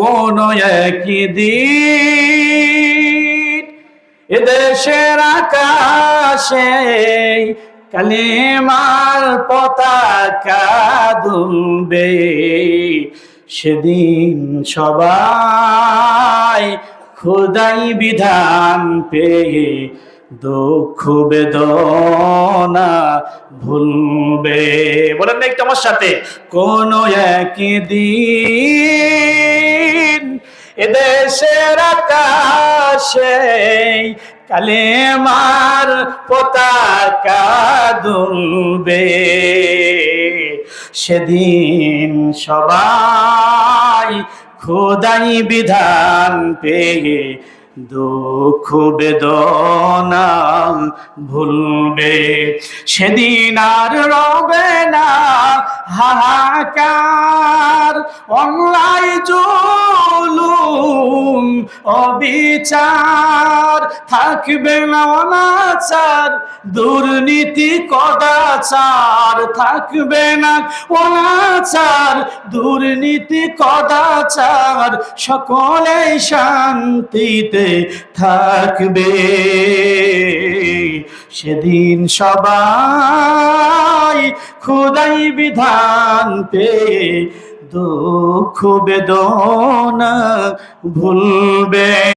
কোন একদিন এদেশের আকাশে কালিমার পতাকা দুলবে, সেদিন সবাই খোদাই বিধান পেয়ে দুঃখ বেদনা ভুলবে। বলেন না একটু আমার সাথে, কোন একদিন এদেশের আকাশে কালেমার পতাকা দুলবে, সেদিন সবাই খোদাই বিধান পেয়ে দুঃখ বেদনা ভুলবে। সেদিন আর রবে না হাহাকার, অন্যায় জুলুম অবিচার, থাকবে না অনাচার দুর্নীতি কদাচার, থাকবে না অনাচার দুর্নীতি কদাচার, সকলেই শান্তিতে থাকবে। সেদিন সবাই খোদাই বিধান পেয়ে দুঃখ বেদনা ভুলবে।